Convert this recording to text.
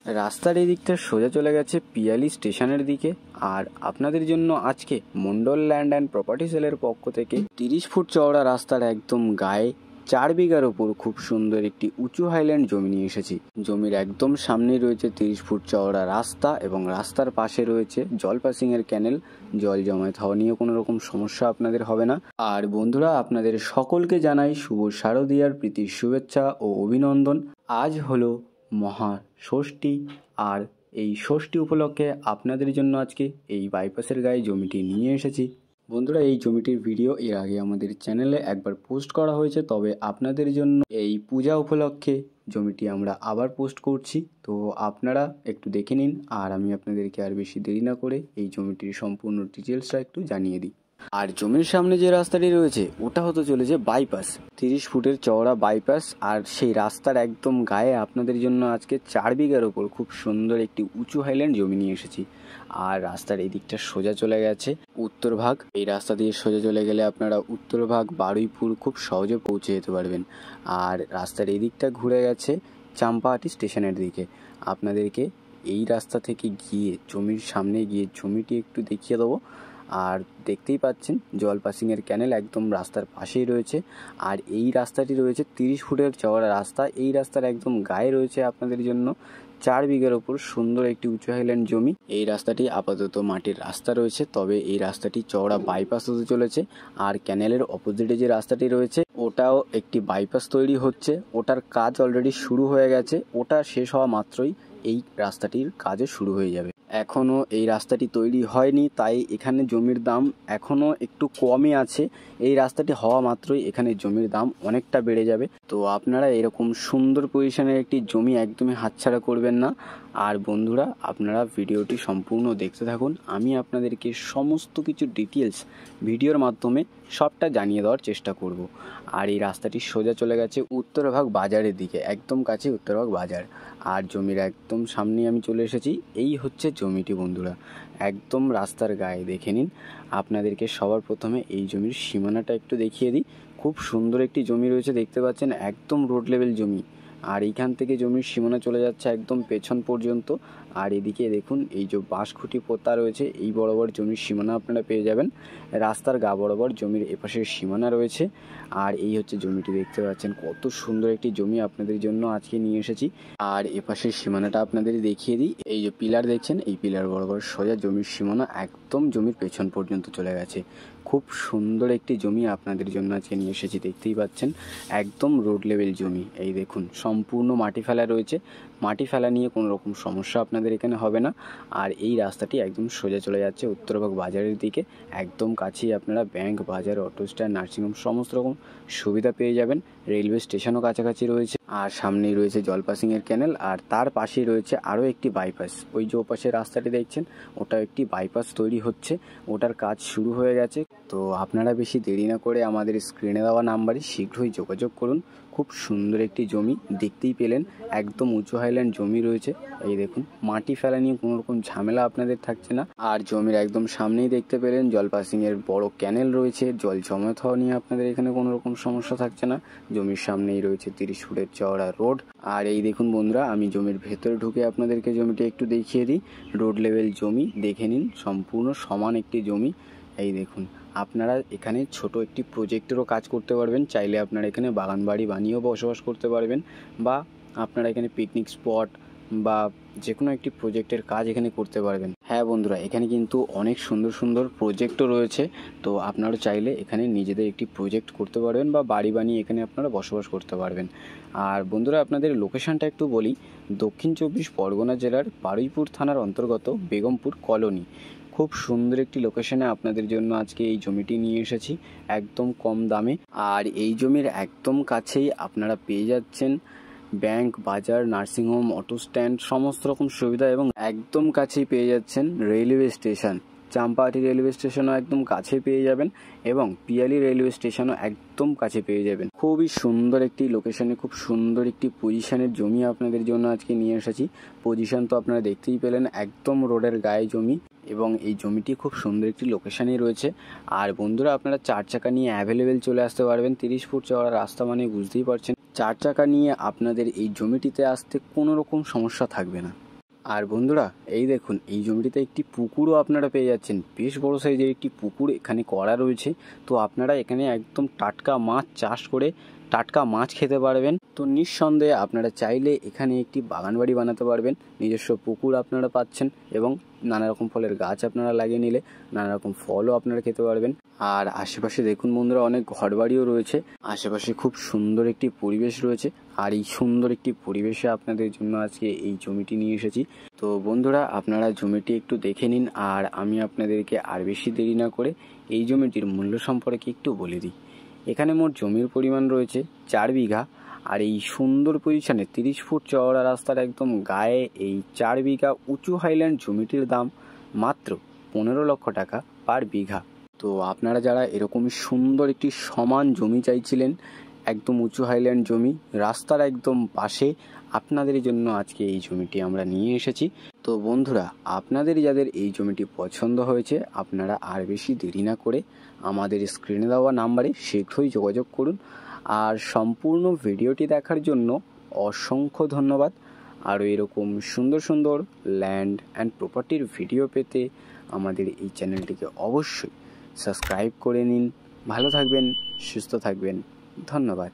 রাস্তার এই দিকটা সোজা চলে গেছে পিয়ালি স্টেশনের দিকে। আর আপনাদের জন্য আজকে মন্ডল ল্যান্ড অ্যান্ড প্রপার্টি সেলের পক্ষ থেকে 30 ফুট চওড়া রাস্তার একদম গায়ে 4 বিঘার ওপর খুব সুন্দর একটি উঁচু হাইল্যান্ড জমি নিয়ে এসেছি। জমির একদম সামনে রয়েছে 30 ফুট চওড়া রাস্তা এবং রাস্তার পাশে রয়েছে জল পাসিং এর ক্যানেল। জল জমায়েত হওয়া নিয়ে কোনো রকম সমস্যা আপনাদের হবে না। আর বন্ধুরা, আপনাদের সকলকে জানাই শুভ শারদীয়ার প্রীতির শুভেচ্ছা ও অভিনন্দন। আজ হলো মহা ষষ্ঠী, আর এই ষষ্ঠী উপলক্ষে আপনাদের জন্য আজকে এই বাইপাসের গায়ে জমিটি নিয়ে এসেছি। বন্ধুরা, এই জমিটির ভিডিও এর আগে আমাদের চ্যানেলে একবার পোস্ট করা হয়েছে, তবে আপনাদের জন্য এই পূজা উপলক্ষে জমিটি আমরা আবার পোস্ট করছি। তো আপনারা একটু দেখে নিন, আর আমি আপনাদেরকে আর বেশি দেরি না করে এই জমিটির সম্পূর্ণ ডিটেলসটা একটু জানিয়ে দিই। আর জমির সামনে যে রাস্তাটি রয়েছে ওটা হতে চলেছে বাইপাস, 30 ফুটের চওড়া বাইপাস। আর সেই রাস্তার একদম গায়ে আপনাদের জন্য আজকে 4 বিঘার ওপর খুব সুন্দর একটি উঁচু হাইল্যান্ড জমি নিয়ে এসেছি। আর রাস্তার এই দিকটা সোজা চলে গেছে উত্তর ভাগ। এই রাস্তা দিয়ে সোজা চলে গেলে আপনারা উত্তর ভাগ বারুইপুর খুব সহজে পৌঁছে যেতে পারবেন। আর রাস্তার এই দিকটা ঘুরে গেছে চাম্পাহাটি স্টেশনের দিকে। আপনাদেরকে এই রাস্তা থেকে গিয়ে জমির সামনে গিয়ে জমিটি একটু দেখিয়ে দেবো। আর দেখতেই পাচ্ছেন জল পাসিং এর ক্যানেল একদম রাস্তার পাশেই রয়েছে। আর এই রাস্তাটি রয়েছে 30 ফুটের চওড়া রাস্তা। এই রাস্তার একদম গায়ে রয়েছে আপনাদের জন্য 4 বিঘার ওপর সুন্দর একটি উঁচু হাইল্যান্ড জমি। এই রাস্তাটি আপাতত মাটির রাস্তা রয়েছে, তবে এই রাস্তাটি চওড়া বাইপাস হতে চলেছে। আর ক্যানেলের অপোজিটে যে রাস্তাটি রয়েছে ওটাও একটি বাইপাস তৈরি হচ্ছে। ওটার কাজ অলরেডি শুরু হয়ে গেছে। ওটা শেষ হওয়া মাত্রই এই রাস্তাটির কাজও শুরু হয়ে যাবে। এখনও এই রাস্তাটি তৈরি হয়নি, তাই এখানে জমির দাম এখনও একটু কমই আছে। এই রাস্তাটি হওয়া মাত্রই এখানে জমির দাম অনেকটা বেড়ে যাবে। তো আপনারা এরকম সুন্দর পজিশনের একটি জমি একদমই হাতছাড়া করবেন না। আর বন্ধুরা, আপনারা ভিডিওটি সম্পূর্ণ দেখতে থাকুন। আমি আপনাদেরকে সমস্ত কিছু ডিটেলস ভিডিওর মাধ্যমে সবটা জানিয়ে দেওয়ার চেষ্টা করব। আর এই রাস্তাটি সোজা চলে গেছে উত্তরভাগ বাজারের দিকে, একদম কাছে উত্তরভাগ বাজার। আর জমির একদম সামনে আমি চলে এসেছি। এই হচ্ছে জমিটি বন্ধুরা, একদম রাস্তার গায়ে। দেখে নিন। আপনাদেরকে সবার প্রথমে এই জমির সীমানাটা একটু দেখিয়ে দিই। খুব সুন্দর একটি জমি রয়েছে, দেখতে পাচ্ছেন একদম রোড লেভেল জমি। আর এইখান থেকে জমির সীমানা চলে যাচ্ছে একদম পেছন পর্যন্ত। আর এদিকে দেখুন এই যে বাঁশখুঁটি পোতা রয়েছে, এই বরাবর জমির সীমানা আপনারা পেয়ে যাবেন। রাস্তার গা বরাবর জমির এপাশের সীমানা রয়েছে। আর এই হচ্ছে জমিটি, দেখতে পাচ্ছেন কত সুন্দর একটি জমি আপনাদের জন্য আজকে নিয়ে এসেছি। আর এপাশের সীমানাটা আপনাদের দেখিয়ে দিই। এই যে পিলার দেখছেন, এই পিলার বরাবর সোজা জমির সীমানা একদম জমির পেছন পর্যন্ত চলে গেছে। খুব সুন্দর একটি জমি আপনাদের জন্য আজকে নিয়ে এসেছি। দেখতেই পাচ্ছেন একদম রোড লেভেল জমি। এই দেখুন সম্পূর্ণ মাটি ফেলা রয়েছে। মাটি ফেলা নিয়ে কোনো রকম সমস্যা আপনাদের এখানে হবে না। আর এই রাস্তাটি একদম সোজা চলে যাচ্ছে উত্তরভাগ বাজারের দিকে। একদম কাছেই আপনারা ব্যাংক, বাজার, অটো স্ট্যান্ড, নার্সিংহোম সমস্ত রকম সুবিধা পেয়ে যাবেন। রেলওয়ে স্টেশনও কাছাকাছি রয়েছে। আর সামনেই রয়েছে জল পাসিং এর ক্যানেল। আর তার পাশেই রয়েছে আরও একটি বাইপাস। ওই যে ওপাশে রাস্তাটি দেখছেন ওটা একটি বাইপাস তৈরি হচ্ছে, ওটার কাজ শুরু হয়ে গেছে। তো আপনারা বেশি দেরি না করে আমাদের স্ক্রিনে দেওয়া নাম্বারে শীঘ্রই যোগাযোগ করুন। খুব সুন্দর একটি জমি, দেখতেই পেলেন একদম উঁচু হাইল্যান্ড জমি রয়েছে। এই দেখুন মাটি ফেলা নিয়ে কোনো রকম ঝামেলা আপনাদের থাকছে না। আর জমির একদম সামনেই দেখতে পেলেন জল পাসিং এর বড় ক্যানেল রয়েছে। জল জমায়েত হওয়া নিয়ে আপনাদের এখানে কোনো রকম সমস্যা থাকছে না। জমির সামনেই রয়েছে 30 ফুটের চওড়া রোড। আর এই দেখুন বন্ধুরা, আমি জমির ভেতরে ঢুকে আপনাদেরকে জমিটি একটু দেখিয়ে দিই। রোড লেভেল জমি, দেখে নিন সম্পূর্ণ সমান একটি জমি। এই দেখুন আপনারা এখানে ছোট একটি প্রজেক্টেরও কাজ করতে পারবেন। চাইলে আপনারা এখানে বাগান বাড়ি বানিয়েও বসবাস করতে পারবেন, বা আপনারা এখানে পিকনিক স্পট বা যে কোনো একটি প্রজেক্টের কাজ এখানে করতে পারবেন। হ্যাঁ বন্ধুরা, এখানে কিন্তু অনেক সুন্দর সুন্দর প্রজেক্টও রয়েছে। তো আপনারা চাইলে এখানে নিজেদের একটি প্রজেক্ট করতে পারবেন বা বাড়ি বানিয়ে এখানে আপনারা বসবাস করতে পারবেন। আর বন্ধুরা, আপনাদের লোকেশনটা একটু বলি। দক্ষিণ 24 পরগনা জেলার বারুইপুর থানার অন্তর্গত বেগমপুর কলোনি। খুব সুন্দর একটি লোকেশনে আপনাদের জন্য আজকে এই জমিটি নিয়ে এসেছি একদম কম দামে। আর এই জমির একদম কাছেই আপনারা পেয়ে যাচ্ছেন ব্যাংক, বাজার, নার্সিংহোম, অটো স্ট্যান্ড সমস্ত রকম সুবিধা, এবং একদম কাছেই পেয়ে যাচ্ছেন রেলওয়ে স্টেশন। চাম্পাহাটি রেলওয়ে স্টেশনও একদম কাছে পেয়ে যাবেন, এবং পিয়ালি রেলওয়ে স্টেশনও একদম কাছে পেয়ে যাবেন। খুবই সুন্দর একটি লোকেশনে, খুব সুন্দর একটি পজিশনের জমি আপনাদের জন্য আজকে নিয়ে এসেছি। পজিশন তো আপনারা দেখতেই পেলেন, একদম রোডের গায়ে জমি, এবং এই জমিটি খুব সুন্দর একটি লোকেশনেই রয়েছে। আর বন্ধুরা, আপনারা 4 চাকা নিয়ে অ্যাভেলেবেল চলে আসতে পারবেন। 30 ফুট চওড়া রাস্তা মানে বুঝতেই পারছেন, 4 চাকা নিয়ে আপনাদের এই জমিটিতে আসতে কোনো রকম সমস্যা থাকবে না। আর বন্ধুরা এই দেখুন, এই জমিটিতে একটি পুকুরও আপনারা পেয়ে যাচ্ছেন। বেশ বড় সাইজের একটি পুকুর এখানে করা রয়েছে। তো আপনারা এখানে একদম টাটকা মাছ চাষ করে টাটকা মাছ খেতে পারবেন। তো নিঃসন্দেহে আপনারা চাইলে এখানে একটি বাগান বাড়ি বানাতে পারবেন। নিজস্ব পুকুর আপনারা পাচ্ছেন এবং নানা রকম ফলের গাছ আপনারা লাগিয়ে নিলে নানা রকম ফলও আপনারা খেতে পারবেন। আর আশেপাশে দেখুন বন্ধুরা, অনেক ঘরবাড়িও রয়েছে। আশেপাশে খুব সুন্দর একটি পরিবেশ রয়েছে। আর এই সুন্দর একটি পরিবেশে আপনাদের জন্য আজকে এই জমিটি নিয়ে এসেছি। তো বন্ধুরা, আপনারা জমিটি একটু দেখে নিন, আর আমি আপনাদেরকে আর বেশি দেরি না করে এই জমিটির মূল্য সম্পর্কে একটু বলে দিই। এখানে মোট জমির পরিমাণ রয়েছে 4 বিঘা। আর এই সুন্দর পজিশনে 30 ফুট চওড়া রাস্তার একদম গায়ে এই 4 বিঘা উঁচু হাইল্যান্ড জমিটির দাম মাত্র 15 লক্ষ টাকা পার বিঘা। তো আপনারা যারা এরকমই সুন্দর একটি সমান জমি চাইছিলেন, একদম উঁচু হাইল্যান্ড জমি রাস্তার একদম পাশে, আপনাদের জন্য আজকে এই জমিটি আমরা নিয়ে এসেছি। তো বন্ধুরা, আপনাদের যাদের এই জমিটি পছন্দ হয়েছে, আপনারা আর বেশি দেরি না করে আমাদের স্ক্রিনে দেওয়া নাম্বারে শীঘ্রই যোগাযোগ করুন। আর সম্পূর্ণ ভিডিওটি দেখার জন্য অসংখ্য ধন্যবাদ। আরও এরকম সুন্দর সুন্দর ল্যান্ড অ্যান্ড প্রপার্টির ভিডিও পেতে আমাদের এই চ্যানেলটিকে অবশ্যই সাবস্ক্রাইব করে নিন। ভালো থাকবেন, সুস্থ থাকবেন, ধন্যবাদ।